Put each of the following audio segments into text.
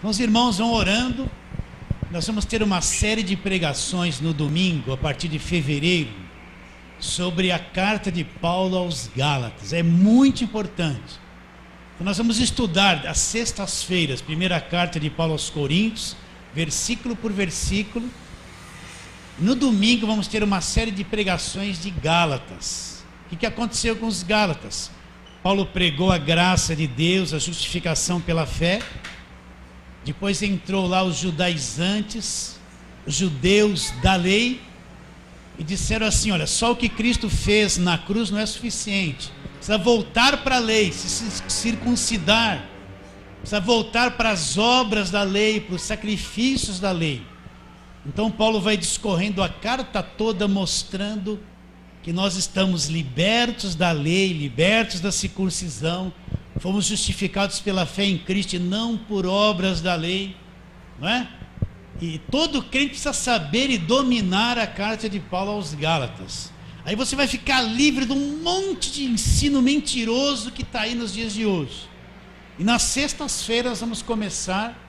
Então os irmãos vão orando. Nós vamos ter uma série de pregações no domingo, a partir de fevereiro, sobre a carta de Paulo aos Gálatas. É muito importante. Então nós vamos estudar às sextas-feiras, primeira carta de Paulo aos Coríntios, versículo por versículo. No domingo vamos ter uma série de pregações de Gálatas. O que aconteceu com os Gálatas? Paulo pregou a graça de Deus, a justificação pela fé. Depois entrou lá os judaizantes, os judeus da lei, e disseram assim: olha, só o que Cristo fez na cruz não é suficiente. Precisa voltar para a lei, se circuncidar. Precisa voltar para as obras da lei, para os sacrifícios da lei. Então Paulo vai discorrendo a carta toda, mostrando que nós estamos libertos da lei, libertos da circuncisão, fomos justificados pela fé em Cristo e não por obras da lei, não é? E todo crente precisa saber e dominar a carta de Paulo aos Gálatas. Aí você vai ficar livre de um monte de ensino mentiroso que está aí nos dias de hoje. E nas sextas-feiras vamos começar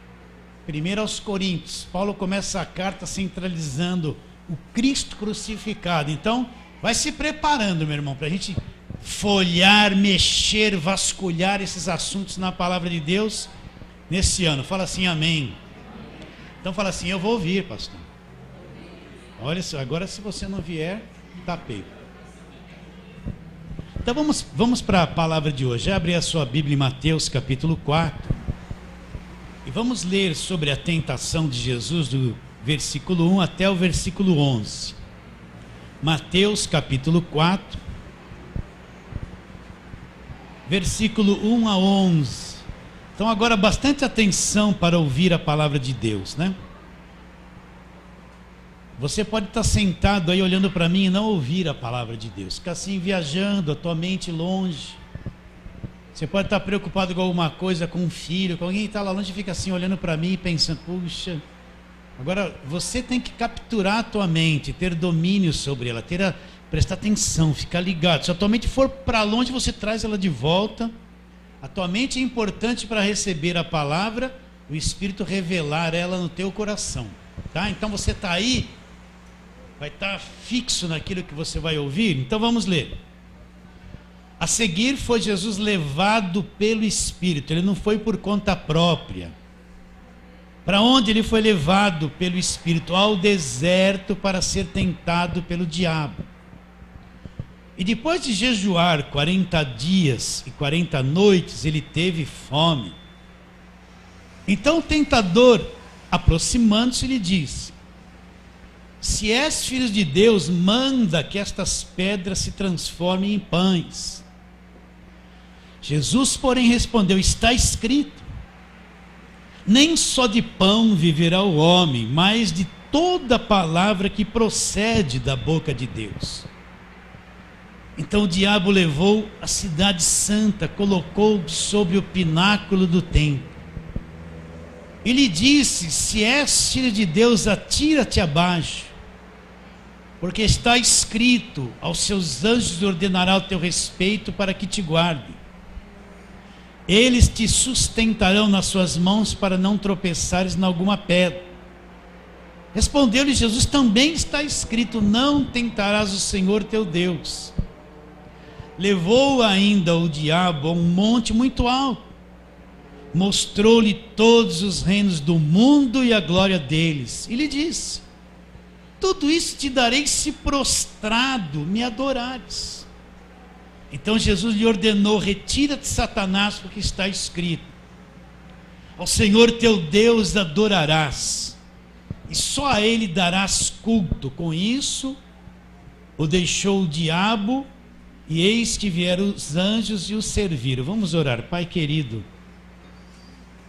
primeiro aos Coríntios. Paulo começa a carta centralizando o Cristo crucificado. Então vai se preparando, meu irmão, para a gente folhear, mexer, vasculhar esses assuntos na palavra de Deus nesse ano. Fala assim, amém. Então fala assim, eu vou ouvir, pastor. Olha só, agora se você não vier, tá pego. Então vamos para a palavra de hoje. Abre a sua Bíblia em Mateus capítulo 4. E vamos ler sobre a tentação de Jesus do versículo 1 até o versículo 11. Mateus capítulo 4, versículo 1 a 11. Então agora bastante atenção para ouvir a palavra de Deus, né? Você pode estar sentado aí olhando para mim e não ouvir a palavra de Deus. Ficar assim viajando, a tua mente longe. Você pode estar preocupado com alguma coisa, com um filho, com alguém que está lá longe e fica assim olhando para mim e pensando, puxa. Agora você tem que capturar a tua mente, ter domínio sobre ela, prestar atenção, ficar ligado. Se a tua mente for para longe, você traz ela de volta. A tua mente é importante para receber a palavra, o Espírito revelar ela no teu coração, tá? Então você está aí, vai estar fixo naquilo que você vai ouvir. Então vamos ler. A seguir foi Jesus levado pelo Espírito, ele não foi por conta própria. Para onde ele foi levado pelo Espírito? Ao deserto para ser tentado pelo diabo. E depois de jejuar 40 dias e 40 noites, ele teve fome. Então o tentador, aproximando-se, lhe disse: se és filho de Deus, manda que estas pedras se transformem em pães. Jesus, porém, respondeu: está escrito, nem só de pão viverá o homem, mas de toda palavra que procede da boca de Deus. Então o diabo levou a cidade santa, colocou sobre o pináculo do templo. E lhe disse: se és filho de Deus, atira-te abaixo, porque está escrito, aos seus anjos ordenará o teu respeito para que te guardem. Eles te sustentarão nas suas mãos para não tropeçares em alguma pedra. Respondeu-lhe Jesus: também está escrito, não tentarás o Senhor teu Deus. Levou ainda o diabo a um monte muito alto, mostrou-lhe todos os reinos do mundo e a glória deles, e lhe disse: tudo isso te darei se prostrado me adorares. Então Jesus lhe ordenou: retira-te, Satanás, porque está escrito, ao Senhor teu Deus adorarás, e só a ele darás culto. Com isso o deixou o diabo, e eis que vieram os anjos e o serviram. Vamos orar. Pai querido,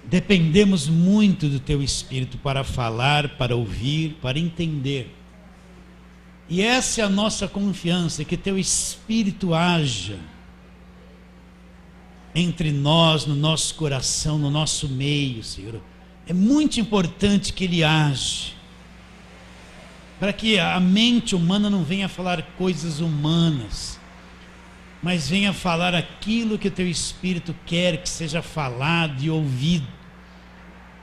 dependemos muito do teu Espírito para falar, para ouvir, para entender. E essa é a nossa confiança, que teu Espírito haja entre nós, no nosso coração, no nosso meio, Senhor. É muito importante que ele age, para que a mente humana não venha falar coisas humanas, mas venha falar aquilo que o teu Espírito quer que seja falado e ouvido.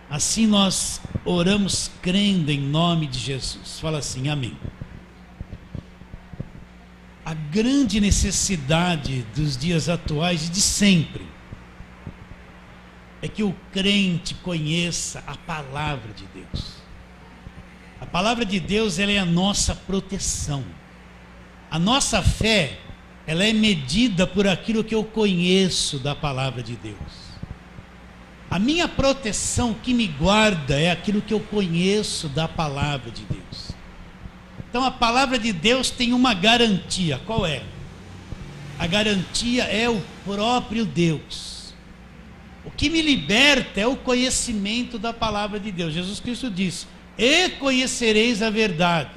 Assim nós oramos crendo em nome de Jesus. Fala assim, amém. A grande necessidade dos dias atuais e de sempre é que o crente conheça a palavra de Deus. A palavra de Deus, ela é a nossa proteção. A nossa fé, ela é medida por aquilo que eu conheço da palavra de Deus. A minha proteção, o que me guarda, é aquilo que eu conheço da palavra de Deus. Então a palavra de Deus tem uma garantia. Qual é? A garantia é o próprio Deus. O que me liberta é o conhecimento da palavra de Deus. Jesus Cristo disse: e conhecereis a verdade.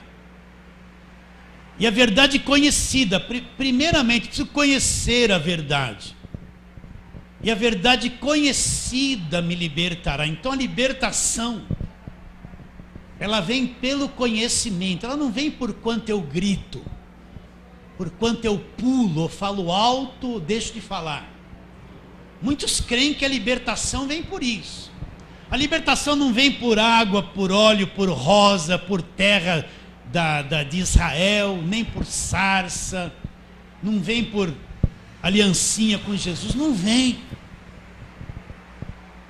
E a verdade conhecida, primeiramente preciso conhecer a verdade. E a verdade conhecida me libertará. Então a libertação, ela vem pelo conhecimento, ela não vem por quanto eu grito, por quanto eu pulo, ou falo alto, ou deixo de falar. Muitos creem que a libertação vem por isso. A libertação não vem por água, por óleo, por rosa, por terra de Israel, nem por sarça, não vem por aliancinha com Jesus, não vem.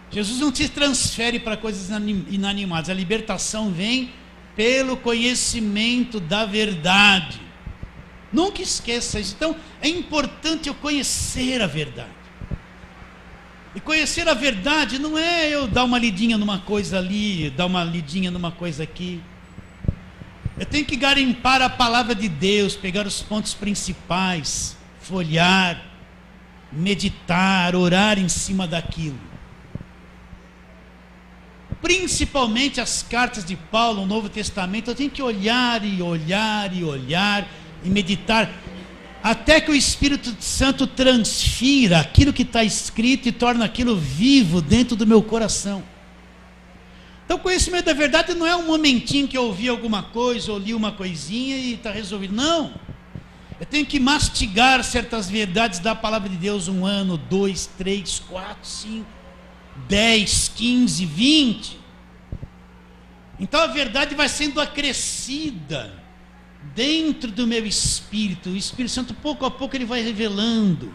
Jesus não te transfere para coisas inanimadas. A libertação vem pelo conhecimento da verdade. Nunca esqueça isso. Então, é importante eu conhecer a verdade. E conhecer a verdade não é eu dar uma lidinha numa coisa ali, dar uma lidinha numa coisa aqui. Eu tenho que garimpar a palavra de Deus, pegar os pontos principais, folhear, meditar, orar em cima daquilo. Principalmente as cartas de Paulo, o Novo Testamento, eu tenho que olhar e olhar e olhar e meditar, até que o Espírito Santo transfira aquilo que está escrito e torna aquilo vivo dentro do meu coração. Então o conhecimento da verdade não é um momentinho que eu ouvi alguma coisa, ou li uma coisinha e está resolvido. Não, eu tenho que mastigar certas verdades da palavra de Deus 1 ano, 2, 3, 4, 5, 10, 15, 20. Então a verdade vai sendo acrescida dentro do meu espírito. O Espírito Santo, pouco a pouco, ele vai revelando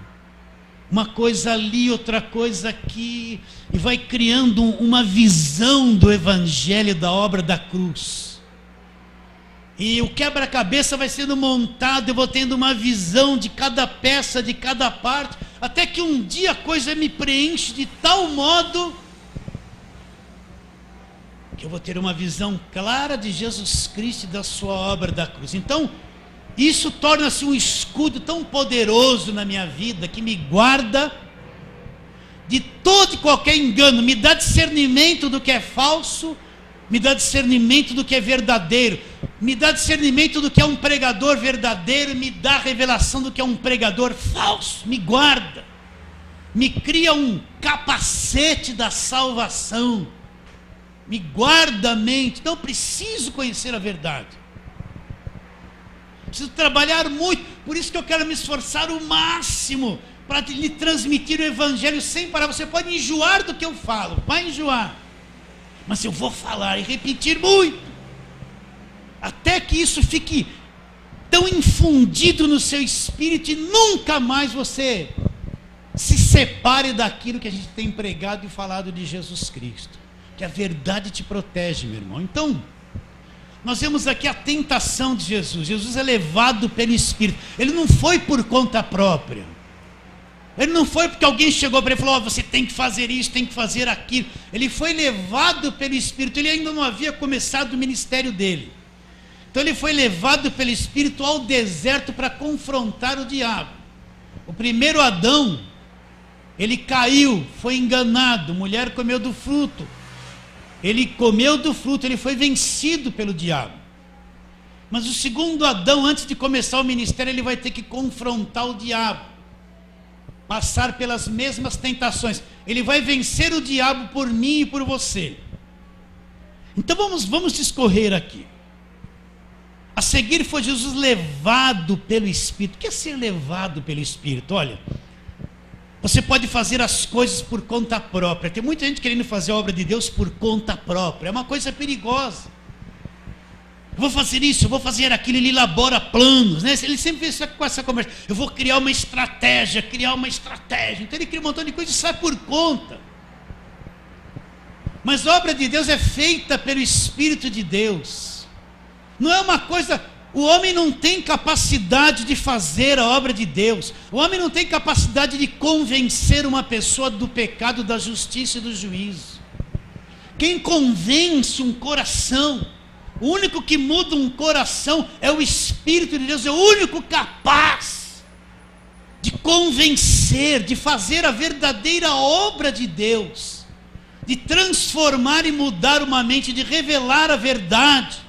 uma coisa ali, outra coisa aqui, e vai criando uma visão do Evangelho, da obra da cruz. E o quebra-cabeça vai sendo montado, eu vou tendo uma visão de cada peça, de cada parte, até que um dia a coisa me preenche de tal modo que eu vou ter uma visão clara de Jesus Cristo e da sua obra da cruz. Então, isso torna-se um escudo tão poderoso na minha vida, que me guarda de todo e qualquer engano, me dá discernimento do que é falso, me dá discernimento do que é verdadeiro, me dá discernimento do que é um pregador verdadeiro, me dá revelação do que é um pregador falso, me guarda, me cria um capacete da salvação, me guarda a mente. Então eu preciso conhecer a verdade. Preciso trabalhar muito, por isso que eu quero me esforçar o máximo para lhe transmitir o Evangelho sem parar. Você pode enjoar do que eu falo, vai enjoar, mas eu vou falar e repetir muito, até que isso fique tão infundido no seu espírito e nunca mais você se separe daquilo que a gente tem pregado e falado de Jesus Cristo, que a verdade te protege, meu irmão. Então, nós vemos aqui a tentação de Jesus. Jesus é levado pelo Espírito. Ele não foi por conta própria. Ele não foi porque alguém chegou para ele e falou: você tem que fazer isso, tem que fazer aquilo. Ele foi levado pelo Espírito. Ele ainda não havia começado o ministério dele. Então ele foi levado pelo Espírito ao deserto para confrontar o diabo. O primeiro Adão, ele caiu, foi enganado, mulher comeu do fruto. Ele comeu do fruto, ele foi vencido pelo diabo. Mas o segundo Adão, antes de começar o ministério, ele vai ter que confrontar o diabo, passar pelas mesmas tentações. Ele vai vencer o diabo por mim e por você. Então vamos discorrer aqui. A seguir foi Jesus levado pelo Espírito. O que é ser levado pelo Espírito? Olha, Você pode fazer as coisas por conta própria. Tem muita gente querendo fazer a obra de Deus por conta própria. É uma coisa perigosa. Eu vou fazer isso, eu vou fazer aquilo. Ele elabora planos, né? Ele sempre vem com essa conversa. Eu vou criar uma estratégia. Então ele cria um montão de coisa e sai por conta. Mas a obra de Deus é feita pelo Espírito de Deus. Não é uma coisa... O homem não tem capacidade de fazer a obra de Deus. O homem não tem capacidade de convencer uma pessoa do pecado, da justiça e do juízo. Quem convence um coração, o único que muda um coração é o Espírito de Deus. É o único capaz de convencer, de fazer a verdadeira obra de Deus, de transformar e mudar uma mente, de revelar a verdade.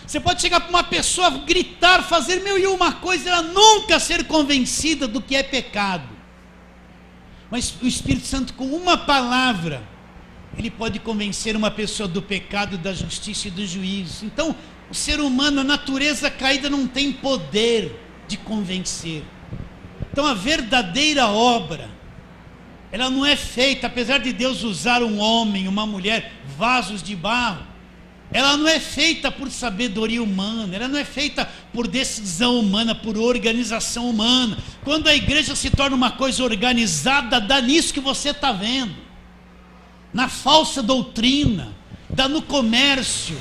Você pode chegar para uma pessoa, gritar, fazer mil e uma coisa, ela nunca ser convencida do que é pecado. Mas o Espírito Santo, com uma palavra, ele pode convencer uma pessoa do pecado, da justiça e do juízo. Então, o ser humano, a natureza caída, não tem poder de convencer. Então, a verdadeira obra, ela não é feita, apesar de Deus usar um homem, uma mulher, vasos de barro, ela não é feita por sabedoria humana, ela não é feita por decisão humana, por organização humana. Quando a igreja se torna uma coisa organizada, dá nisso que você está vendo. Na falsa doutrina, dá no comércio,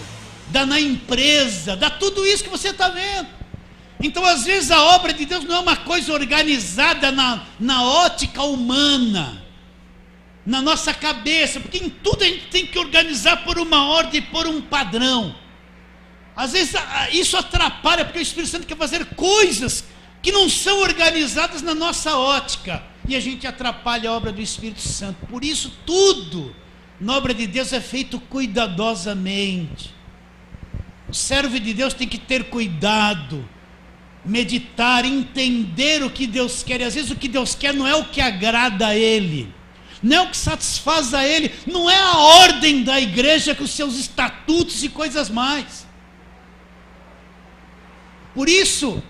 dá na empresa, dá tudo isso que você está vendo. Então, às vezes, a obra de Deus não é uma coisa organizada na ótica humana, na nossa cabeça, porque em tudo a gente tem que organizar por uma ordem, por um padrão. Às vezes isso atrapalha, porque o Espírito Santo quer fazer coisas que não são organizadas na nossa ótica, e a gente atrapalha a obra do Espírito Santo. Por isso tudo na obra de Deus é feito cuidadosamente. O servo de Deus tem que ter cuidado, meditar, entender o que Deus quer. E às vezes o que Deus quer não é o que agrada a Ele, não é o que satisfaz a Ele, não é a ordem da igreja com os seus estatutos e coisas mais. Por isso,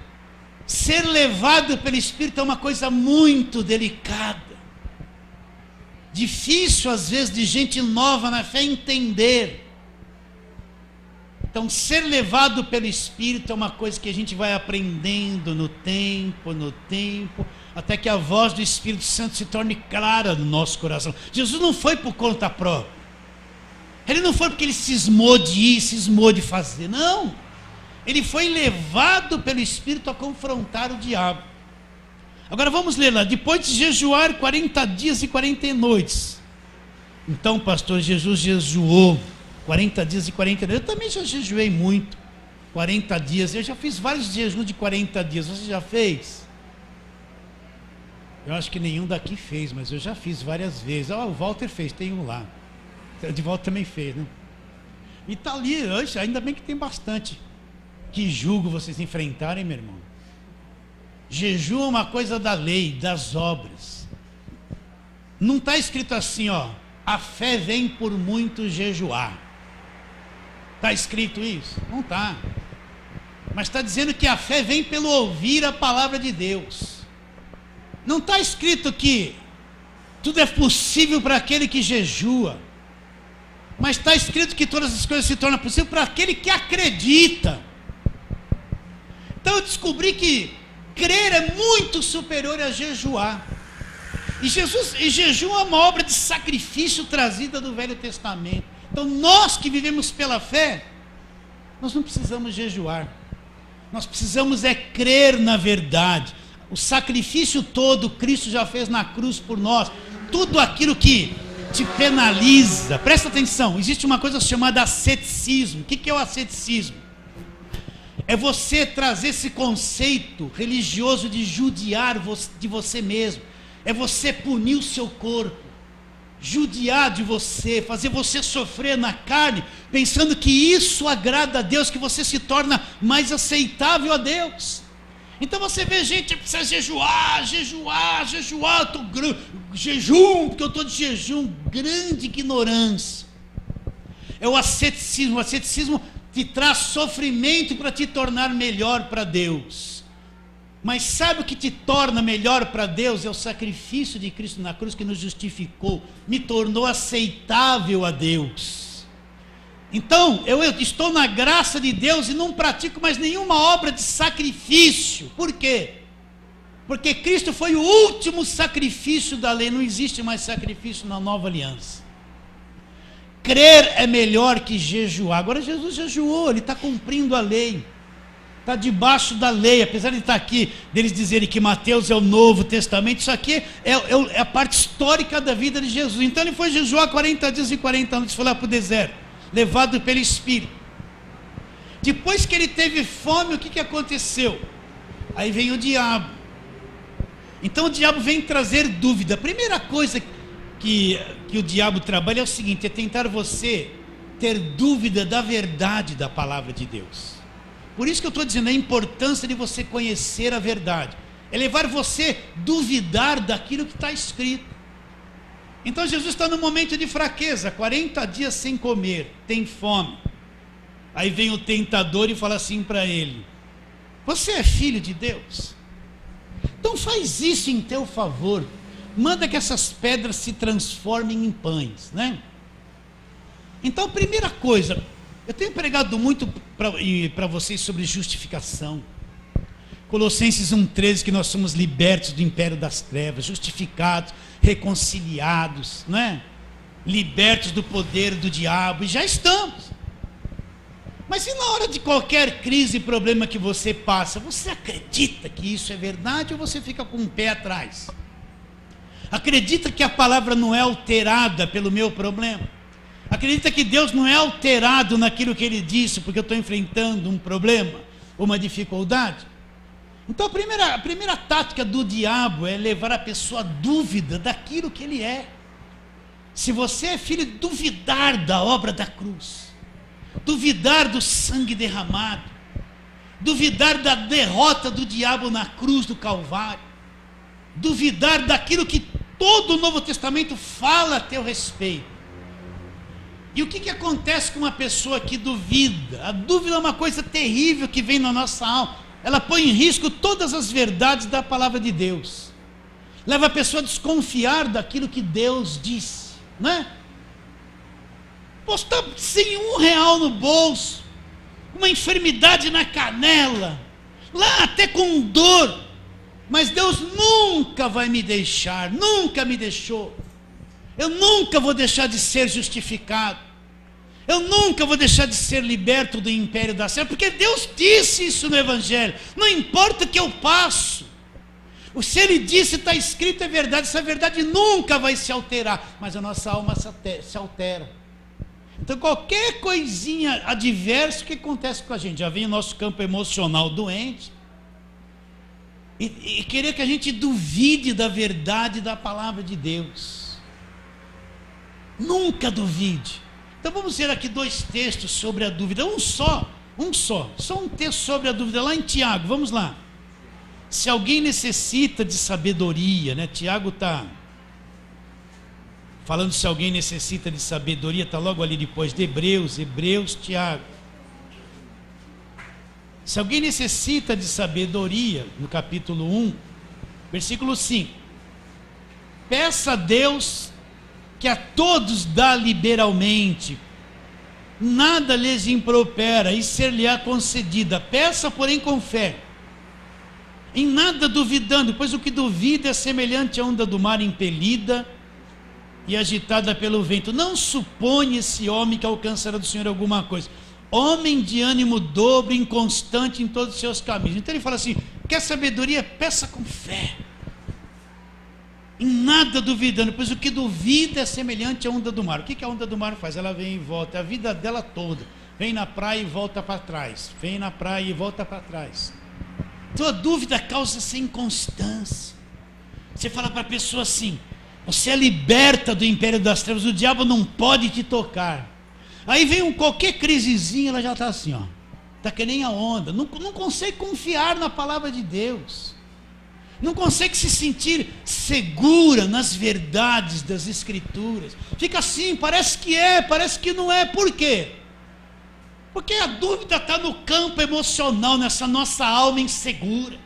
ser levado pelo Espírito é uma coisa muito delicada. Difícil às vezes de gente nova na fé entender. Então, ser levado pelo Espírito é uma coisa que a gente vai aprendendo no tempo, até que a voz do Espírito Santo se torne clara no nosso coração. Jesus não foi por conta própria. Ele não foi porque ele cismou de ir, cismou de fazer. Não. Ele foi levado pelo Espírito a confrontar o diabo. Agora vamos ler lá. Depois de jejuar 40 dias e 40 noites. Então, pastor, Jesus jejuou 40 dias e 40 noites. Eu também já jejuei muito. 40 dias. Eu já fiz vários jejuns de 40 dias. Você já fez? Eu acho que nenhum daqui fez, mas eu já fiz várias vezes. O Walter fez, tem um lá. O de Walter também fez, né? E está ali, ainda bem que tem bastante. Que julgo vocês enfrentarem, meu irmão. Jejum é uma coisa da lei, das obras. Não está escrito assim, a fé vem por muito jejuar. Está escrito isso? Não está. Mas está dizendo que a fé vem pelo ouvir a palavra de Deus. Não está escrito que tudo é possível para aquele que jejua, mas está escrito que todas as coisas se tornam possíveis para aquele que acredita. Então eu descobri que crer é muito superior a jejuar. E jejum é uma obra de sacrifício trazida do Velho Testamento. Então nós que vivemos pela fé, nós não precisamos jejuar. Nós precisamos crer na verdade. O sacrifício todo Cristo já fez na cruz por nós. Tudo aquilo que te penaliza. Presta atenção, existe uma coisa chamada asceticismo. O que é o asceticismo? É você trazer esse conceito religioso de judiar de você mesmo. É você punir o seu corpo, judiar de você, fazer você sofrer na carne, pensando que isso agrada a Deus, que você se torna mais aceitável a Deus. Então você vê gente que precisa jejuar, jejum, porque eu estou de jejum. Grande ignorância. É o asceticismo. O asceticismo te traz sofrimento para te tornar melhor para Deus. Mas sabe o que te torna melhor para Deus? É o sacrifício de Cristo na cruz que nos justificou, me tornou aceitável a Deus. Então, eu estou na graça de Deus e não pratico mais nenhuma obra de sacrifício. Por quê? Porque Cristo foi o último sacrifício da lei, não existe mais sacrifício na nova aliança. Crer é melhor que jejuar. Agora Jesus jejuou, ele está cumprindo a lei. Está debaixo da lei, apesar de estar aqui, deles dizerem que Mateus é o Novo Testamento, isso aqui é a parte histórica da vida de Jesus. Então ele foi jejuar 40 dias e 40 anos, foi lá para o deserto, levado pelo Espírito. Depois que ele teve fome, o que aconteceu? Aí vem o diabo. Então o diabo vem trazer dúvida. A primeira coisa que o diabo trabalha é o seguinte, é tentar você ter dúvida da verdade da palavra de Deus. Por isso que eu estou dizendo a importância de você conhecer a verdade. É levar você a duvidar daquilo que está escrito. Então Jesus está num momento de fraqueza, 40 dias sem comer, tem fome. Aí vem o tentador e fala assim para ele: você é filho de Deus? Então faz isso em teu favor. Manda que essas pedras se transformem em pães, né? Então a primeira coisa, eu tenho pregado muito para vocês sobre justificação. Colossenses 1,13, que nós somos libertos do império das trevas, justificados, reconciliados, não é? Libertos do poder do diabo, e já estamos. Mas e na hora de qualquer crise e problema que você passa, você acredita que isso é verdade ou você fica com o pé atrás? Acredita que a palavra não é alterada pelo meu problema? Acredita que Deus não é alterado naquilo que Ele disse porque eu estou enfrentando um problema, uma dificuldade? Então a primeira tática do diabo é levar a pessoa à dúvida daquilo que ele é. Se você é filho, duvidar da obra da cruz, duvidar do sangue derramado, duvidar da derrota do diabo na cruz do Calvário, duvidar daquilo que todo o Novo Testamento fala a teu respeito. E o que acontece com uma pessoa que duvida? A dúvida é uma coisa terrível que vem na nossa alma. Ela põe em risco todas as verdades da palavra de Deus. Leva a pessoa a desconfiar daquilo que Deus disse, não é? Posso estar sem R$1 no bolso, uma enfermidade na canela, lá até com dor, mas Deus nunca vai me deixar, nunca me deixou. Eu nunca vou deixar de ser justificado. Eu nunca vou deixar de ser liberto do império da treva, porque Deus disse isso no Evangelho. Não importa o que eu passo. Se Ele disse, está escrito, é verdade. Essa verdade nunca vai se alterar. Mas a nossa alma se altera. Então qualquer coisinha adversa que acontece com a gente, já vem o nosso campo emocional doente. E querer que a gente duvide da verdade da palavra de Deus. Nunca duvide. Então vamos ver aqui 2 textos sobre a dúvida. Só um texto sobre a dúvida, lá em Tiago, vamos lá. Se alguém necessita de sabedoria, né? Tiago está falando se alguém necessita de sabedoria, está logo ali depois de Hebreus, Tiago. Se alguém necessita de sabedoria, no capítulo 1, versículo 5, peça a Deus que a todos dá liberalmente, nada lhes impropera e ser-lhe-á concedida. Peça, porém, com fé, em nada duvidando, pois o que duvida é semelhante à onda do mar impelida e agitada pelo vento. Não suponha esse homem que alcançará do Senhor alguma coisa. Homem de ânimo dobre, inconstante em todos os seus caminhos. Então ele fala assim: quer sabedoria? Peça com fé, em nada duvidando, pois o que duvida é semelhante à onda do mar. O que a onda do mar faz? Ela vem e volta, a vida dela toda, vem na praia e volta para trás, vem na praia e volta para trás. Então a dúvida causa essa inconstância. Você fala para a pessoa assim: você é liberta do império das trevas, o diabo não pode te tocar. Aí vem qualquer crisezinha, ela já está assim, ó, está que nem a onda, não consegue confiar na palavra de Deus, não consegue se sentir segura nas verdades das Escrituras, fica assim, parece que é, parece que não é. Por quê? Porque a dúvida está no campo emocional, nessa nossa alma insegura.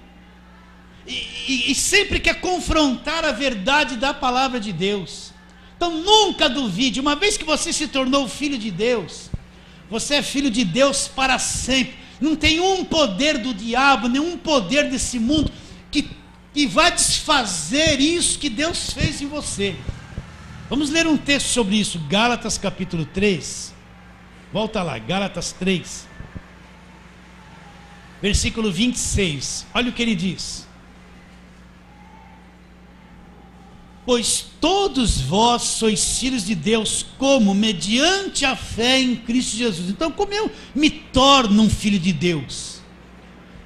e sempre quer confrontar a verdade da palavra de Deus. Então nunca duvide, uma vez que você se tornou filho de Deus, você é filho de Deus para sempre. Não tem um poder do diabo, nenhum poder desse mundo que vai desfazer isso que Deus fez em você. Vamos ler um texto sobre isso, Gálatas capítulo 3. Volta lá, Gálatas 3, versículo 26. Olha o que ele diz: pois todos vós sois filhos de Deus, como? Mediante a fé em Cristo Jesus. Então, como eu me torno um filho de Deus?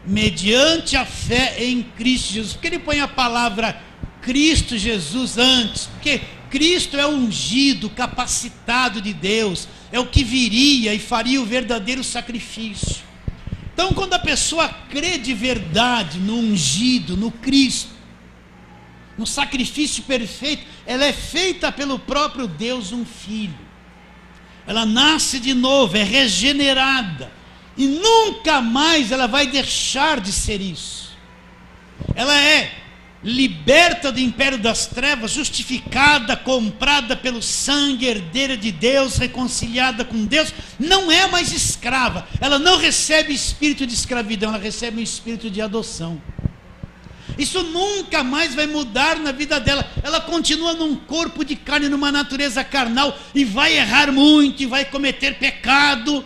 Mediante a fé em Cristo Jesus. Porque ele põe a palavra Cristo Jesus antes? Porque Cristo é o ungido, capacitado de Deus, é o que viria e faria o verdadeiro sacrifício. Então, quando a pessoa crê de verdade no ungido, no Cristo, no sacrifício perfeito, ela é feita pelo próprio Deus um filho. Ela nasce de novo, é regenerada, e nunca mais ela vai deixar de ser isso. Ela é liberta do império das trevas, justificada, comprada pelo sangue, herdeira de Deus, reconciliada com Deus, não é mais escrava. Ela não recebe espírito de escravidão, ela recebe um espírito de adoção. Isso nunca mais vai mudar na vida dela. Ela continua num corpo de carne, numa natureza carnal, e vai errar muito, e vai cometer pecado,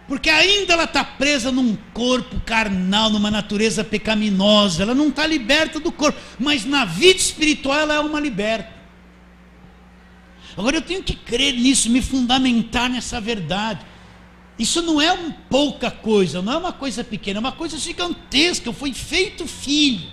porque ainda ela está presa num corpo carnal, numa natureza pecaminosa. Ela não está liberta do corpo, mas na vida espiritual ela é uma liberta. Agora eu tenho que crer nisso, me fundamentar nessa verdade. Isso não é pouca coisa, não é uma coisa pequena, é uma coisa gigantesca. Eu fui feito filho,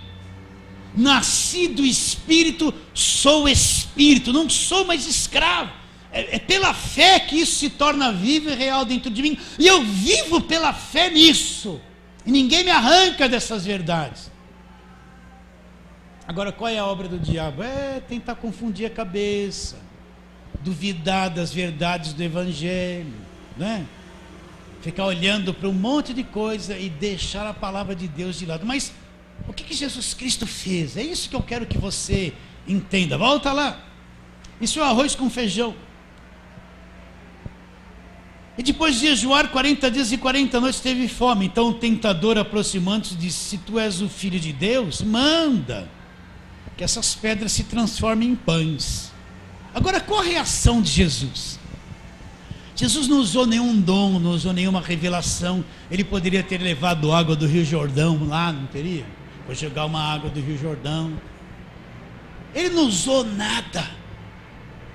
nasci do Espírito, sou Espírito, não sou mais escravo. É pela fé que isso se torna vivo e real dentro de mim, e eu vivo pela fé nisso, e ninguém me arranca dessas verdades. Agora, qual é a obra do diabo? É tentar confundir a cabeça, duvidar das verdades do Evangelho, né? Ficar olhando para um monte de coisa e deixar a palavra de Deus de lado. Mas o que Jesus Cristo fez? É isso que eu quero que você entenda. Volta lá. Isso é o arroz com feijão. E depois de jejuar 40 dias e 40 noites teve fome. Então o tentador, aproximando-se, disse: se tu és o filho de Deus, manda que essas pedras se transformem em pães. Agora, qual a reação de Jesus? Jesus não usou nenhum dom, não usou nenhuma revelação. Ele poderia ter levado água do Rio Jordão lá, não teria? Foi jogar uma água do Rio Jordão. Ele não usou nada,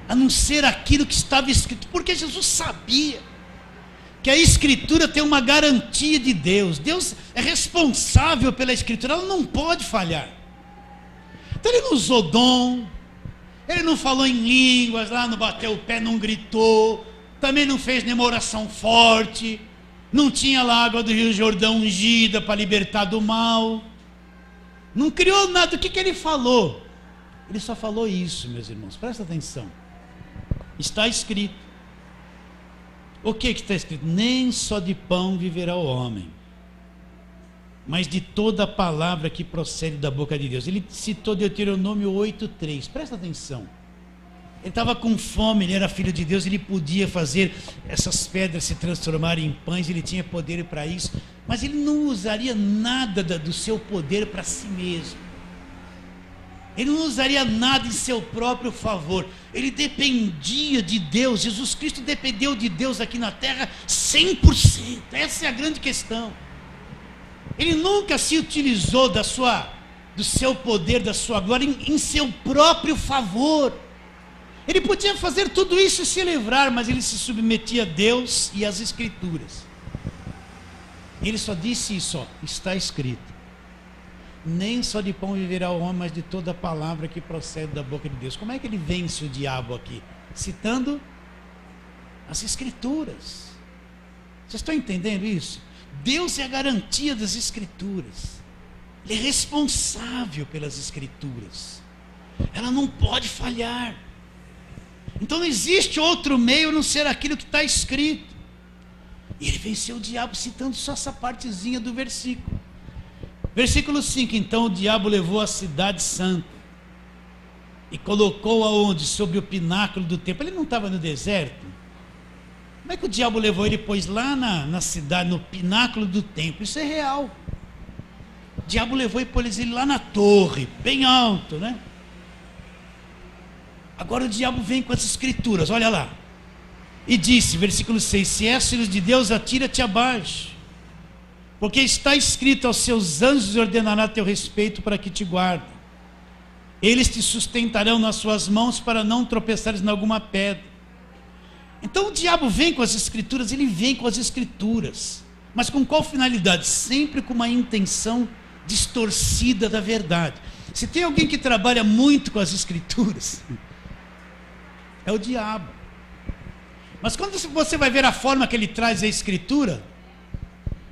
a não ser aquilo que estava escrito, porque Jesus sabia que a Escritura tem uma garantia de Deus. Deus é responsável pela Escritura, ela não pode falhar. Então ele não usou dom, ele não falou em línguas lá, não bateu o pé, não gritou, também não fez nenhuma oração forte, não tinha lá água do Rio Jordão ungida para libertar do mal, não criou nada. O que ele falou? Ele só falou isso, meus irmãos, presta atenção. Está escrito. O que está escrito? Nem só de pão viverá o homem, mas de toda a palavra que procede da boca de Deus. Ele citou Deuteronômio 8:3, presta atenção. Ele estava com fome, ele era filho de Deus, ele podia fazer essas pedras se transformarem em pães, ele tinha poder para isso, mas ele não usaria nada do seu poder para si mesmo. Ele não usaria nada em seu próprio favor. Ele dependia de Deus. Jesus Cristo dependeu de Deus aqui na terra 100%. Essa é a grande questão. Ele nunca se utilizou do seu poder, da sua glória em seu próprio favor. Ele podia fazer tudo isso e se livrar, mas ele se submetia a Deus e às Escrituras. Ele só disse isso, está escrito. Nem só de pão viverá o homem, mas de toda a palavra que procede da boca de Deus. Como é que ele vence o diabo aqui? Citando as Escrituras. Vocês estão entendendo isso? Deus é a garantia das Escrituras. Ele é responsável pelas Escrituras. Ela não pode falhar. Então não existe outro meio a não ser aquilo que está escrito. E ele venceu o diabo citando só essa partezinha do versículo. Versículo 5, então o diabo levou a cidade santa e colocou aonde? Sobre o pináculo do templo. Ele não estava no deserto? Como é que o diabo levou ele? Pôs lá na cidade, no pináculo do templo. Isso é real. O diabo levou e pôs ele lá na torre, bem alto, né? Agora o diabo vem com as escrituras, olha lá. E disse, versículo 6, se és filho de Deus, atira-te abaixo, porque está escrito, aos seus anjos ordenará a teu respeito para que te guardem. Eles te sustentarão nas suas mãos para não tropeçares em alguma pedra. Então o diabo vem com as escrituras, ele vem com as escrituras. Mas com qual finalidade? Sempre com uma intenção distorcida da verdade. Se tem alguém que trabalha muito com as escrituras, é o diabo. Mas quando você vai ver a forma que ele traz a escritura,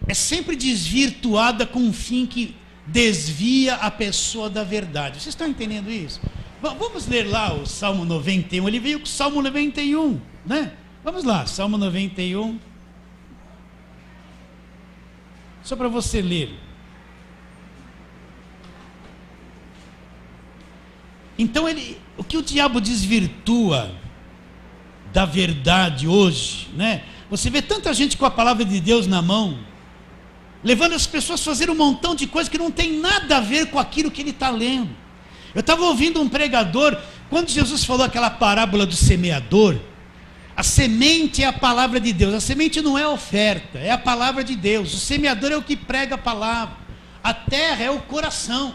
é sempre desvirtuada com um fim que desvia a pessoa da verdade. Vocês estão entendendo isso? Vamos ler lá o Salmo 91. Ele veio com o Salmo 91, né? Vamos lá, Salmo 91. Só para você ler. Então o que o diabo desvirtua da verdade hoje, né? Você vê tanta gente com a palavra de Deus na mão, levando as pessoas a fazer um montão de coisas que não tem nada a ver com aquilo que ele está lendo. Eu estava ouvindo um pregador, quando Jesus falou aquela parábola do semeador, a semente é a palavra de Deus, a semente não é a oferta, é a palavra de Deus, o semeador é o que prega a palavra, a terra é o coração.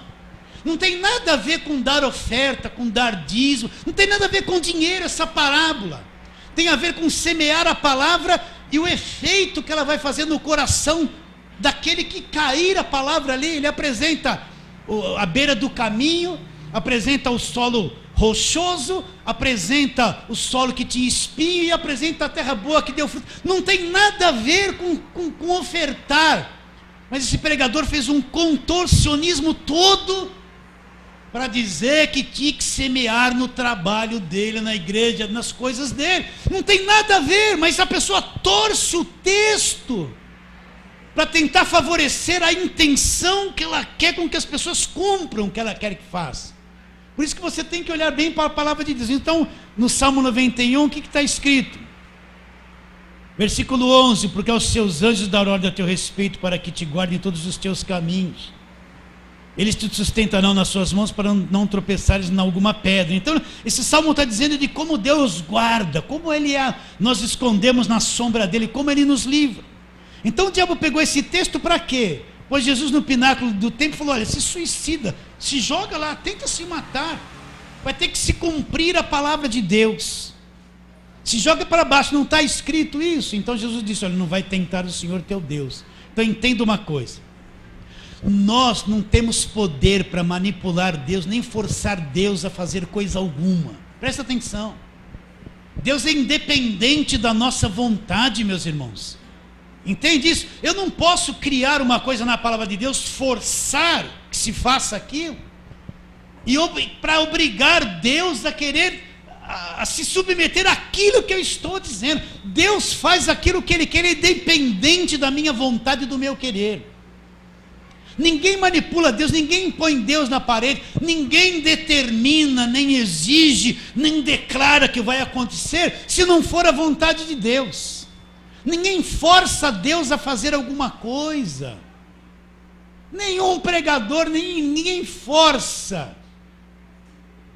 Não tem nada a ver com dar oferta, com dar dízimo, não tem nada a ver com dinheiro essa parábola. Tem a ver com semear a palavra e o efeito que ela vai fazer no coração daquele que cair a palavra ali. Ele apresenta a beira do caminho, apresenta o solo rochoso, apresenta o solo que tinha espinho e apresenta a terra boa que deu fruto. Não tem nada a ver com ofertar. Mas esse pregador fez um contorcionismo todo para dizer que tinha que semear no trabalho dele, na igreja, nas coisas dele. Não tem nada a ver, mas a pessoa torce o texto para tentar favorecer a intenção que ela quer com que as pessoas cumpram o que ela quer que faça. Por isso que você tem que olhar bem para a palavra de Deus. Então, no Salmo 91, o que está escrito? Versículo 11, porque aos seus anjos darão ordem a teu respeito para que te guardem todos os teus caminhos. Eles te sustentarão nas suas mãos para não tropeçares em alguma pedra. Então, esse salmo está dizendo de como Deus guarda, como Ele é, nós escondemos na sombra dEle, como Ele nos livra. Então o diabo pegou esse texto para quê? Pois Jesus no pináculo do templo falou, olha, se suicida, se joga lá, tenta se matar, vai ter que se cumprir a palavra de Deus. Se joga para baixo, não está escrito isso? Então Jesus disse, olha, não vai tentar o Senhor teu Deus. Então entenda uma coisa. Nós não temos poder para manipular Deus, nem forçar Deus a fazer coisa alguma. Presta atenção. Deus é independente da nossa vontade, meus irmãos. Entende isso? Eu não posso criar uma coisa na palavra de Deus, forçar que se faça aquilo, e para obrigar Deus a querer, a se submeter àquilo que eu estou dizendo. Deus faz aquilo que Ele quer, é independente da minha vontade e do meu querer. Ninguém manipula Deus, ninguém põe Deus na parede, ninguém determina, nem exige, nem declara que vai acontecer, se não for a vontade de Deus. Ninguém força Deus a fazer alguma coisa. Nenhum pregador, ninguém força.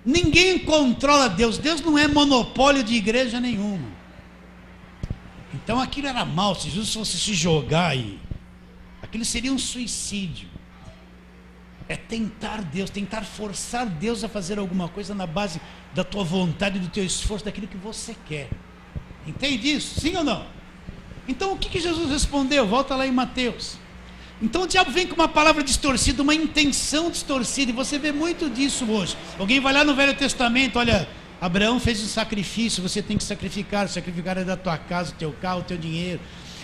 Ninguém controla Deus. Deus não é monopólio de igreja nenhuma. Então aquilo era mal. Se Jesus fosse se jogar aí, aquilo seria um suicídio. É tentar Deus, tentar forçar Deus a fazer alguma coisa na base da tua vontade, do teu esforço, daquilo que você quer. Entende isso? Sim ou não? Então o que Jesus respondeu? Volta lá em Mateus. Então o diabo vem com uma palavra distorcida, uma intenção distorcida, e você vê muito disso hoje. Alguém vai lá no Velho Testamento, olha, Abraão fez um sacrifício, você tem que sacrificar é da tua casa, o teu carro, o teu dinheiro.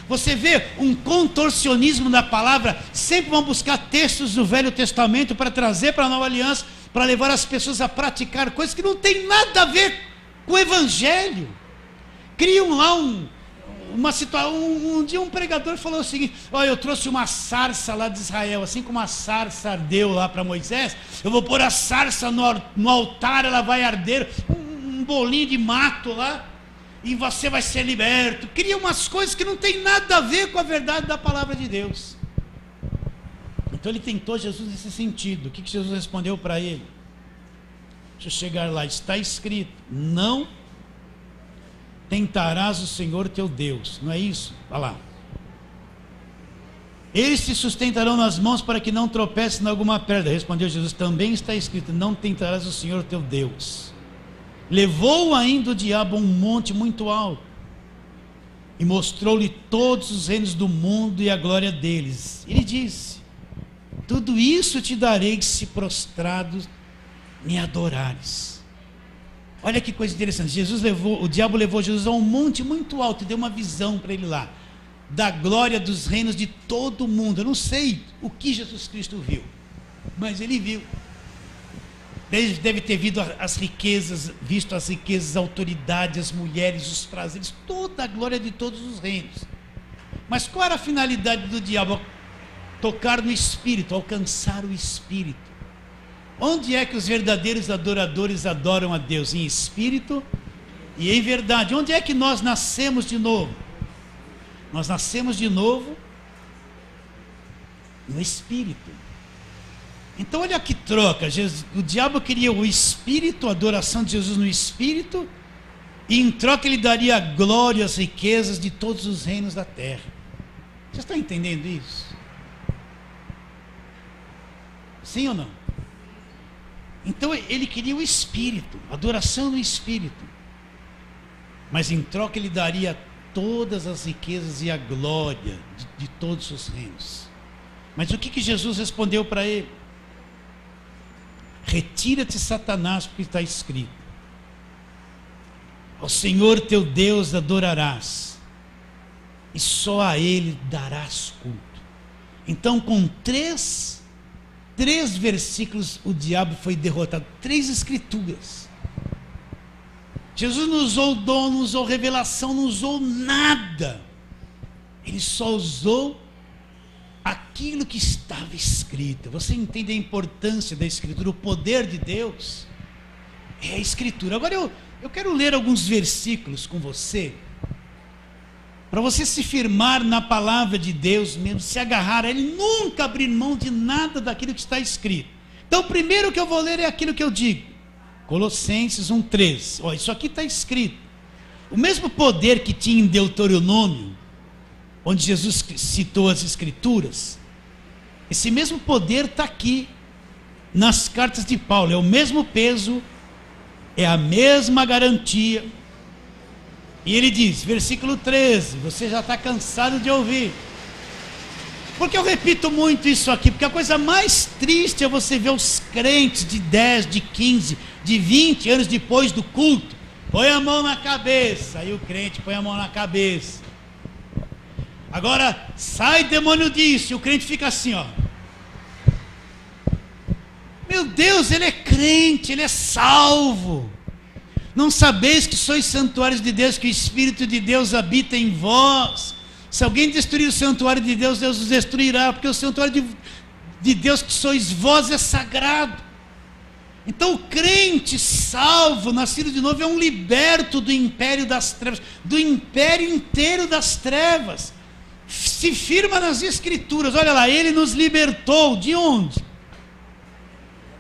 Você vê um contorcionismo da palavra, sempre vão buscar textos do Velho Testamento para trazer para a Nova Aliança, para levar as pessoas a praticar coisas que não tem nada a ver com o Evangelho. Criam lá uma situação, um dia um pregador falou o seguinte: olha, eu trouxe uma sarça lá de Israel, assim como a sarça ardeu lá para Moisés, eu vou pôr a sarça no altar, ela vai arder, um bolinho de mato lá, e você vai ser liberto. Cria umas coisas que não tem nada a ver com a verdade da palavra de Deus. Então ele tentou Jesus nesse sentido. O que Jesus respondeu para ele? Deixa eu chegar lá. Está escrito: não tentarás o Senhor teu Deus. Não é isso? Olha lá. Eles te sustentarão nas mãos para que não tropece em alguma pedra. Respondeu Jesus: também está escrito: não tentarás o Senhor teu Deus. Levou ainda o diabo a um monte muito alto e mostrou-lhe todos os reinos do mundo e a glória deles. Ele disse: tudo isso te darei se prostrado me adorares. Olha que coisa interessante. O diabo levou Jesus a um monte muito alto e deu uma visão para ele lá, da glória dos reinos de todo o mundo. Eu não sei o que Jesus Cristo viu, mas ele viu. Deve ter visto as riquezas, a autoridade, as mulheres, os prazeres, toda a glória de todos os reinos. Mas qual era a finalidade do diabo? Tocar no espírito, alcançar o espírito. Onde é que os verdadeiros adoradores adoram a Deus? Em espírito e em verdade. Onde é que nós nascemos de novo? Nós nascemos de novo no espírito. Então olha que troca. O diabo queria o espírito, a adoração de Jesus no espírito, e em troca ele daria a glória, as riquezas de todos os reinos da terra. Vocês estão entendendo isso? Sim ou não? Então ele queria o espírito, adoração no espírito, mas em troca ele daria todas as riquezas e a glória de todos os reinos. Mas o que Jesus respondeu para ele? Retira-te, Satanás, porque está escrito: ao Senhor teu Deus adorarás, e só a Ele darás culto. Então, com três versículos, o diabo foi derrotado. 3 escrituras. Jesus não usou dom, não usou revelação, não usou nada. Ele só usou aquilo que estava escrito. Você entende a importância da escritura, o poder de Deus? É a escritura. Agora eu quero ler alguns versículos com você, para você se firmar na palavra de Deus mesmo, se agarrar a Ele, nunca abrir mão de nada daquilo que está escrito. Então o primeiro que eu vou ler é aquilo que eu digo, Colossenses 1:3. Olha, isso aqui está escrito. O mesmo poder que tinha em Deuteronômio, onde Jesus citou as escrituras, esse mesmo poder está aqui nas cartas de Paulo. É o mesmo peso, é a mesma garantia. E ele diz, versículo 13, você já está cansado de ouvir. Porque eu repito muito isso aqui? Porque a coisa mais triste é você ver os crentes de 10, de 15, de 20 anos depois do culto: põe a mão na cabeça. Aí o crente põe a mão na cabeça. Agora, sai demônio disso. E o crente fica assim, ó. Meu Deus, ele é crente, ele é salvo. Não sabeis que sois santuários de Deus, que o Espírito de Deus habita em vós. Se alguém destruir o santuário de Deus, Deus os destruirá, porque o santuário de Deus que sois vós é sagrado. Então o crente salvo, nascido de novo, é um liberto do império das trevas, do império inteiro das trevas. Se firma nas escrituras. Olha lá, ele nos libertou de onde?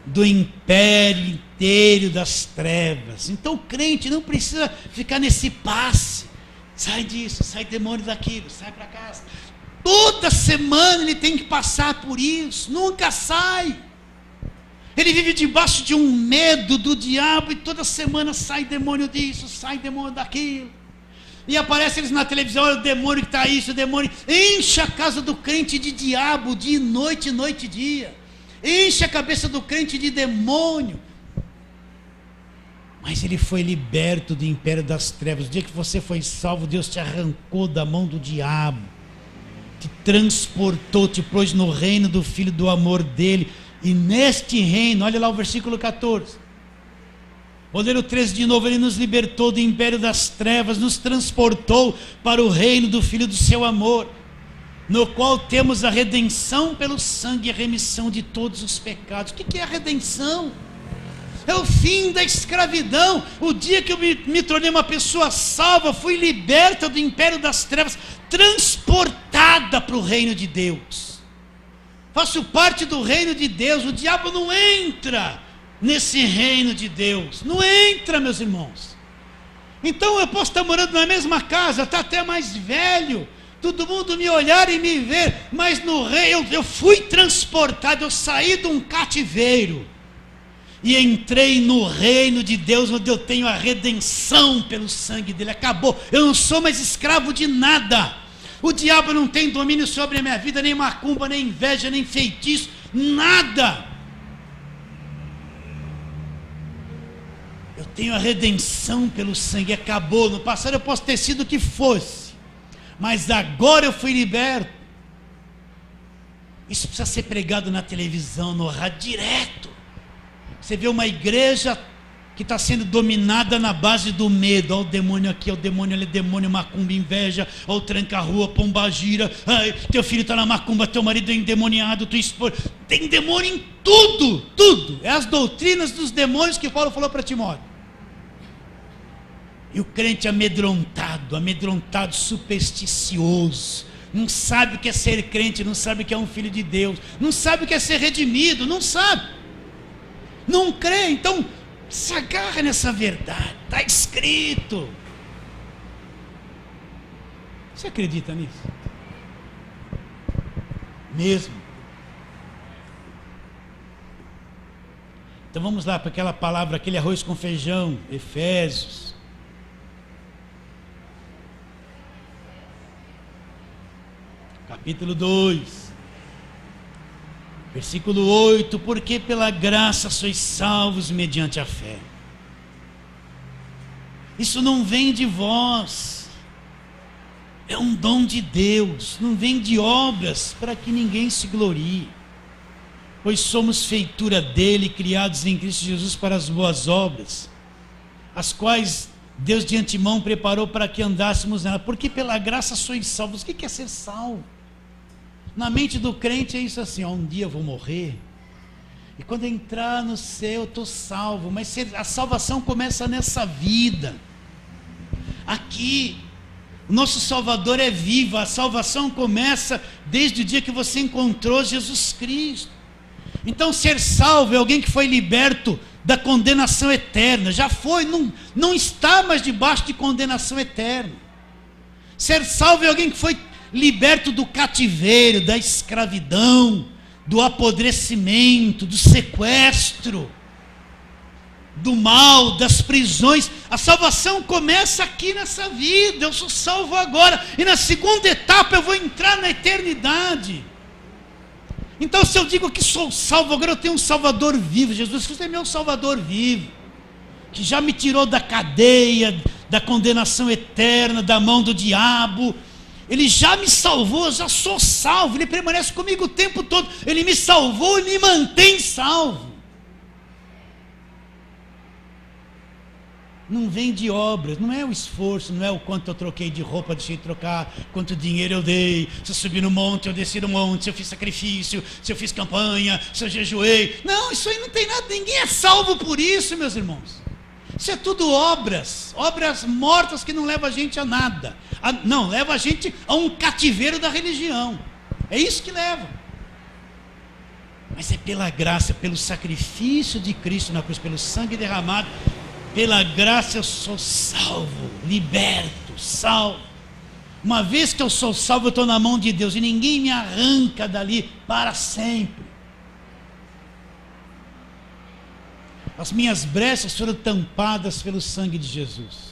Do império inteiro das trevas. Então o crente não precisa ficar nesse passe: sai disso, sai demônio daquilo, sai para casa. Toda semana ele tem que passar por isso, nunca sai. Ele vive debaixo de um medo do diabo, e toda semana sai demônio disso, sai demônio daquilo. E aparece eles na televisão: olha o demônio que está isso, o demônio. Enche a casa do crente de diabo, dia e noite, noite e dia. Enche a cabeça do crente de demônio. Mas ele foi liberto do império das trevas. O dia que você foi salvo, Deus te arrancou da mão do diabo, te transportou, te pôs no reino do Filho do amor dele. E neste reino, olha lá o versículo 14: Vou ler o 13 de novo. Ele nos libertou do império das trevas, nos transportou para o reino do Filho do seu amor, no qual temos a redenção pelo sangue e a remissão de todos os pecados. O que é a redenção? É o fim da escravidão. O dia que eu me tornei uma pessoa salva, fui liberta do império das trevas, transportada para o reino de Deus. Faço parte do reino de Deus. O diabo não entra nesse reino de Deus. Não entra, meus irmãos. Então eu posso estar morando na mesma casa, estar até mais velho, todo mundo me olhar e me ver, mas no reino eu fui transportado, eu saí de um cativeiro e entrei no reino de Deus, onde eu tenho a redenção pelo sangue dele. Acabou, eu não sou mais escravo de nada. O diabo não tem domínio sobre a minha vida, nem macumba, nem inveja, nem feitiço, nada. Eu tenho a redenção pelo sangue, acabou. No passado eu posso ter sido o que fosse, mas agora eu fui liberto. Isso precisa ser pregado na televisão, no rádio, direto. Você vê uma igreja que está sendo dominada na base do medo. Olha o demônio aqui, olha o demônio ali, demônio, macumba, inveja, olha o tranca-rua, pombagira, ai, teu filho está na macumba, teu marido é endemoniado, tua esposa. Tem demônio em tudo, tudo. É as doutrinas dos demônios que Paulo falou para Timóteo. E o crente amedrontado, supersticioso, não sabe o que é ser crente, não sabe o que é um filho de Deus, não sabe o que é ser redimido, não sabe. Não crê, então se agarra nessa verdade, está escrito. Você acredita nisso? Mesmo? Então vamos lá para aquela palavra, aquele arroz com feijão, Efésios. Capítulo 2. Versículo 8, porque pela graça sois salvos mediante a fé. Isso não vem de vós, é um dom de Deus, não vem de obras para que ninguém se glorie. Pois somos feitura dele, criados em Cristo Jesus para as boas obras, as quais Deus de antemão preparou para que andássemos nela. Porque pela graça sois salvos. O que é ser salvo? Na mente do crente é isso assim, ó, um dia eu vou morrer, e quando eu entrar no céu eu estou salvo. Mas a salvação começa nessa vida, aqui. O nosso Salvador é vivo. A salvação começa desde o dia que você encontrou Jesus Cristo. Então ser salvo é alguém que foi liberto da condenação eterna, já foi, não está mais debaixo de condenação eterna. Ser salvo é alguém que foi liberto do cativeiro, da escravidão, do apodrecimento, do sequestro, do mal, das prisões. A salvação começa aqui nessa vida. Eu sou salvo agora, e na segunda etapa eu vou entrar na eternidade. Então se eu digo que sou salvo, agora eu tenho um Salvador vivo. Jesus Cristo é meu Salvador vivo, que já me tirou da cadeia, da condenação eterna, da mão do diabo. Ele já me salvou, eu já sou salvo. Ele permanece comigo o tempo todo. Ele me salvou e me mantém salvo. Não vem de obras, não é o esforço, não é o quanto eu troquei de roupa, deixei de trocar, quanto dinheiro eu dei, se eu subi no monte, eu desci no monte, se eu fiz sacrifício, se eu fiz campanha, se eu jejuei. Não, isso aí não tem nada, ninguém é salvo por isso, meus irmãos. Isso é tudo obras mortas que não levam a gente a nada. Não, leva a gente a um cativeiro da religião. É isso que leva. Mas é pela graça, pelo sacrifício de Cristo na cruz, pelo sangue derramado, pela graça eu sou salvo, liberto, salvo. Uma vez que eu sou salvo, eu estou na mão de Deus e ninguém me arranca dali para sempre. As minhas brechas foram tampadas pelo sangue de Jesus.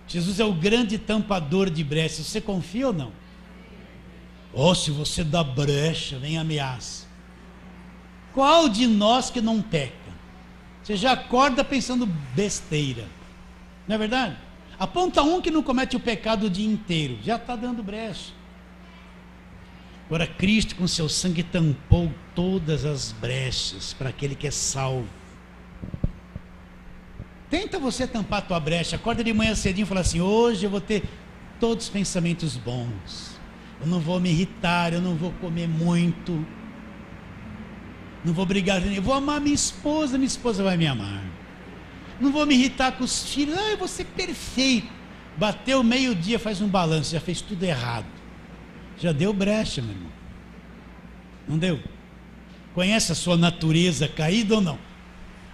Jesus é o grande tampador de brechas. Você confia ou não? Oh, se você dá brecha, vem ameaça. Qual de nós que não peca? Você já acorda pensando besteira, não é verdade? Aponta um que não comete o pecado o dia inteiro, já está dando brecha. Agora Cristo com seu sangue tampou todas as brechas para aquele que é salvo. Tenta você tampar a tua brecha. Acorda de manhã cedinho e fala assim: hoje eu vou ter todos os pensamentos bons. Eu não vou me irritar, eu não vou comer muito. Não vou brigar, eu vou amar minha esposa vai me amar. Não vou me irritar com os filhos, eu vou ser perfeito. Bateu meio-dia, faz um balanço, já fez tudo errado. Já deu brecha, meu irmão. Não deu? Conhece a sua natureza caída ou não?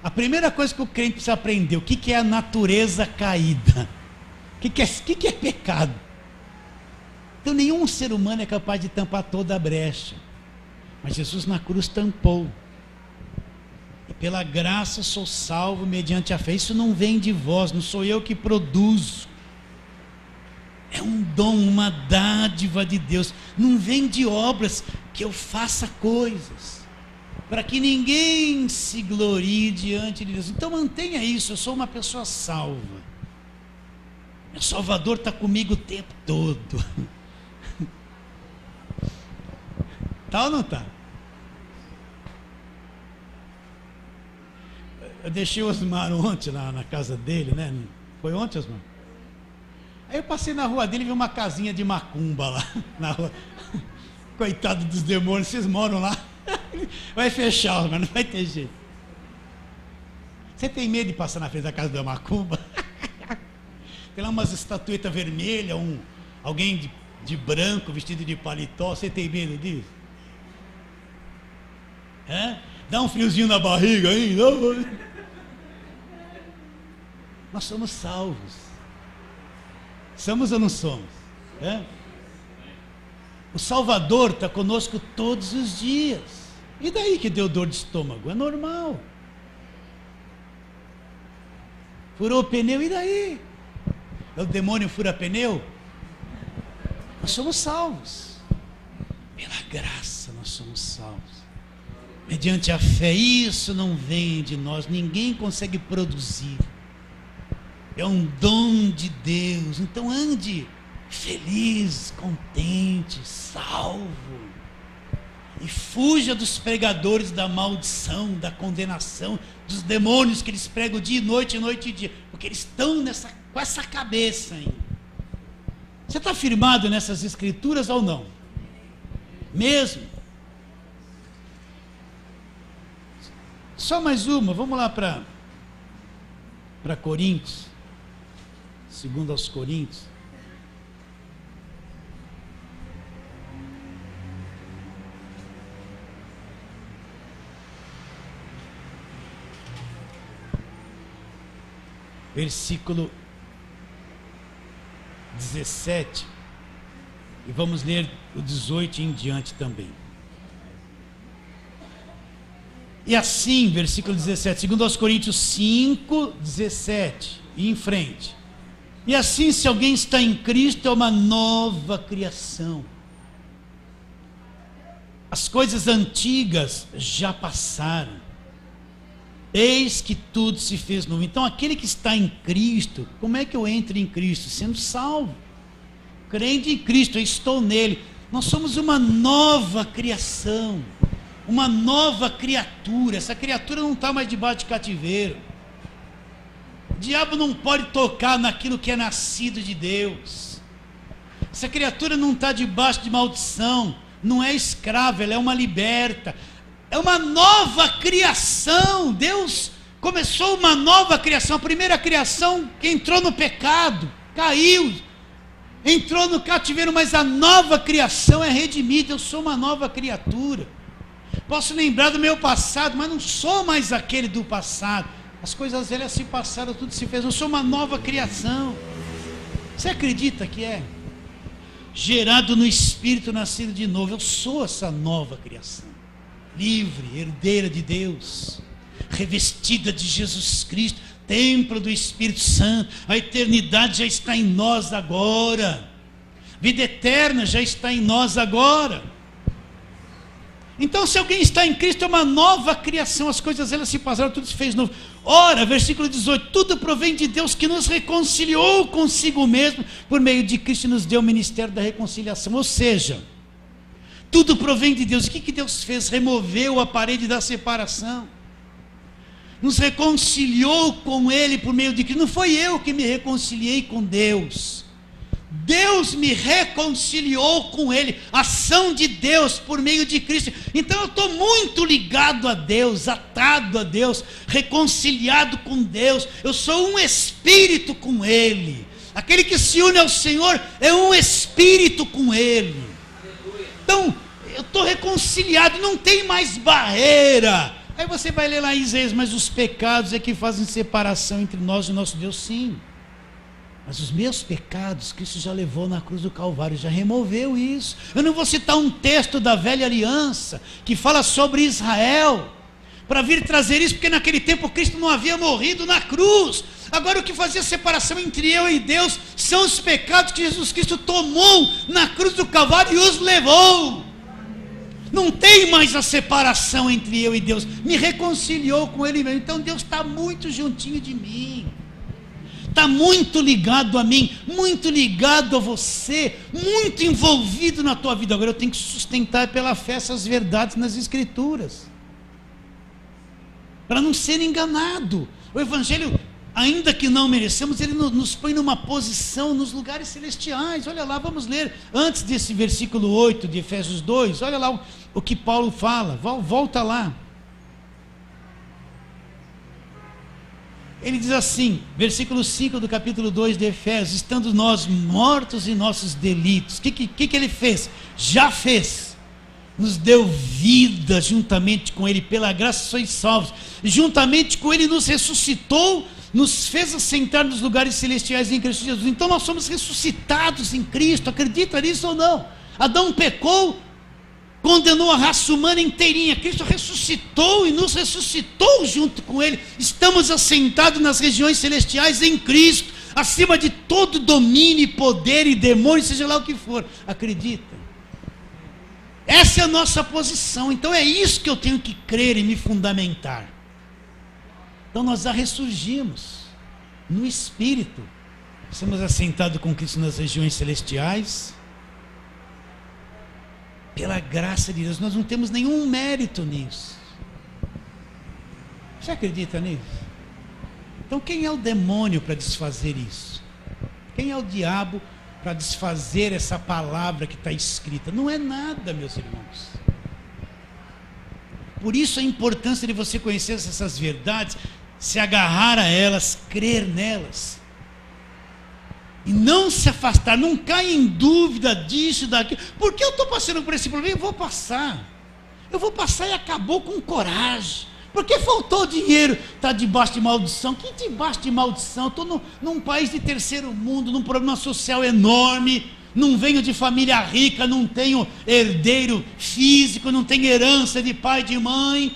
A primeira coisa que o crente precisa aprender, o que é a natureza caída? O que é pecado? Então nenhum ser humano é capaz de tampar toda a brecha. Mas Jesus na cruz tampou. E pela graça sou salvo mediante a fé. Isso não vem de vós, não sou eu que produzo. É um dom, uma dádiva de Deus. Não vem de obras que eu faça coisas, para que ninguém se glorie diante de Deus. Então mantenha isso, eu sou uma pessoa salva. Meu Salvador está comigo o tempo todo. Tá ou não tá? Eu deixei o Osmar ontem lá na casa dele, né? Foi ontem, Osmar? Aí eu passei na rua dele e vi uma casinha de macumba lá na rua. Coitado dos demônios, vocês moram lá. Vai fechar, mas não vai ter jeito. Você tem medo de passar na frente da casa da macumba? Tem lá umas estatuetas vermelhas, alguém de branco vestido de paletó. Você tem medo disso? Dá um friozinho na barriga ainda. Nós somos salvos. Somos ou não somos? O Salvador está conosco todos os dias. E daí que deu dor de estômago? É normal. Furou o pneu, e daí? É o demônio fura pneu? Nós somos salvos. Pela graça nós somos salvos. Mediante a fé, isso não vem de nós, ninguém consegue produzir. É um dom de Deus. Então ande feliz, contente, salvo. E fuja dos pregadores da maldição, da condenação, dos demônios que eles pregam dia e noite e dia. Porque eles estão com essa cabeça ainda. Você está firmado nessas escrituras ou não? Mesmo? Só mais uma, vamos lá para Coríntios. Segundo aos Coríntios. Versículo 17. E vamos ler o 18 em diante também. E assim, versículo 17, segundo aos Coríntios 5, 17, e em frente. E assim, se alguém está em Cristo, é uma nova criação. As coisas antigas já passaram. Eis que tudo se fez novo. Então, aquele que está em Cristo, como é que eu entro em Cristo? Sendo salvo. Crente em Cristo, eu estou nele. Nós somos uma nova criação. Uma nova criatura. Essa criatura não está mais debaixo de cativeiro. O diabo não pode tocar naquilo que é nascido de Deus. Essa criatura não está debaixo de maldição. Não é escrava, ela é uma liberta. É uma nova criação. Deus começou uma nova criação. A primeira criação que entrou no pecado, caiu, entrou no cativeiro, mas a nova criação é redimida. Eu sou uma nova criatura. Posso lembrar do meu passado, mas não sou mais aquele do passado. As coisas velhas se passaram, tudo se fez. Eu sou uma nova criação. Você acredita que é? Gerado no Espírito, nascido de novo. Eu sou essa nova criação. Livre, herdeira de Deus, revestida de Jesus Cristo, templo do Espírito Santo. A eternidade já está em nós agora. Vida eterna já está em nós agora. Então, se alguém está em Cristo, é uma nova criação. As coisas elas se passaram, tudo se fez novo. Ora, versículo 18, tudo provém de Deus, que nos reconciliou consigo mesmo por meio de Cristo e nos deu o ministério da reconciliação. Ou seja, tudo provém de Deus. O que Deus fez? Removeu a parede da separação. nos reconciliou com Ele por meio de Cristo. Não foi eu que me reconciliei com Deus. Deus me reconciliou com Ele, ação de Deus por meio de Cristo. Então eu estou muito ligado a Deus, atado a Deus, reconciliado com Deus. Eu sou um espírito com Ele. Aquele que se une ao Senhor é um espírito com Ele. Então eu estou reconciliado, não tem mais barreira. Aí você vai ler lá em Isaías, mas os pecados é que fazem separação entre nós e o nosso Deus. Sim. Mas os meus pecados, Cristo já levou na cruz do Calvário, já removeu isso. Eu não vou citar um texto da velha aliança, que fala sobre Israel, para vir trazer isso, porque naquele tempo Cristo não havia morrido na cruz. Agora o que fazia separação entre eu e Deus, são os pecados que Jesus Cristo tomou na cruz do Calvário e os levou. Não tem mais a separação entre eu e Deus, me reconciliou com Ele mesmo. Então Deus está muito juntinho de mim. Está muito ligado a mim, muito ligado a você, muito envolvido na tua vida. Agora eu tenho que sustentar pela fé essas verdades nas Escrituras, para não ser enganado. O Evangelho, ainda que não merecemos, ele nos põe numa posição nos lugares celestiais. Olha lá, vamos ler, antes desse versículo 8 de Efésios 2, olha lá o que Paulo fala, volta lá. Ele diz assim, versículo 5 do capítulo 2 de Efésios: estando nós mortos em nossos delitos. O que ele fez? Já fez. Nos deu vida juntamente com Ele, pela graça sois salvos. Juntamente com Ele nos ressuscitou, nos fez assentar nos lugares celestiais em Cristo Jesus. Então nós somos ressuscitados em Cristo, acredita nisso ou não? Adão pecou, condenou a raça humana inteirinha. Cristo ressuscitou e nos ressuscitou junto com Ele. Estamos assentados nas regiões celestiais em Cristo, acima de todo domínio, poder e demônio, seja lá o que for. Acredita? Essa é a nossa posição. Então é isso que eu tenho que crer e me fundamentar. Então nós já ressurgimos no Espírito. Estamos assentados com Cristo nas regiões celestiais, pela graça de Deus. Nós não temos nenhum mérito nisso. Você acredita nisso? Então quem é o demônio para desfazer isso? Quem é o diabo para desfazer essa palavra que está escrita? Não é nada, meus irmãos. Por isso a importância de você conhecer essas verdades, se agarrar a elas, crer nelas, e não se afastar, não caia em dúvida disso, daquilo. Por que eu estou passando por esse problema? Eu vou passar e acabou com coragem. Porque faltou dinheiro, está debaixo de maldição. Que debaixo de maldição? Estou num país de terceiro mundo, num problema social enorme, não venho de família rica, não tenho herdeiro físico, não tenho herança de pai e de mãe,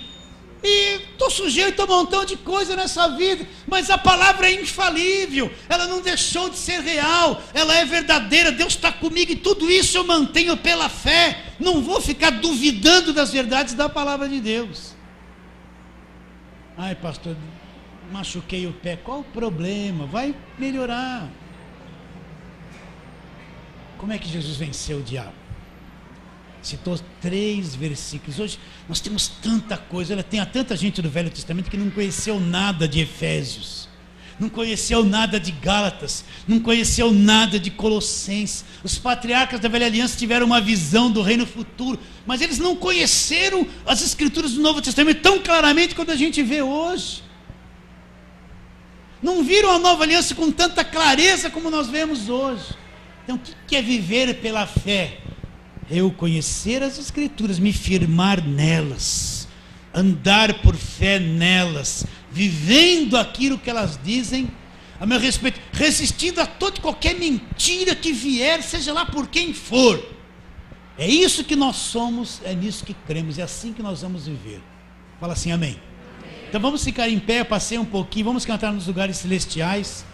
e estou sujeito a um montão de coisa nessa vida, mas a palavra é infalível, ela não deixou de ser real, ela é verdadeira, Deus está comigo e tudo isso eu mantenho pela fé, não vou ficar duvidando das verdades da palavra de Deus. Ai, pastor, machuquei o pé, qual o problema? Vai melhorar. Como é que Jesus venceu o diabo? Citou 3 versículos. Hoje nós temos tanta coisa. Tem tanta gente do Velho Testamento que não conheceu nada de Efésios, não conheceu nada de Gálatas, não conheceu nada de Colossenses. Os patriarcas da Velha Aliança tiveram uma visão do reino futuro, mas eles não conheceram as Escrituras do Novo Testamento tão claramente quanto a gente vê hoje. Não viram a Nova Aliança com tanta clareza como nós vemos hoje. Então o que é viver pela fé? Eu conhecer as Escrituras, me firmar nelas, andar por fé nelas, vivendo aquilo que elas dizem a meu respeito, resistindo a toda qualquer mentira que vier, seja lá por quem for. É isso que nós somos, é nisso que cremos, é assim que nós vamos viver. Fala assim, amém. Então vamos ficar em pé, eu passei um pouquinho, vamos cantar nos lugares celestiais.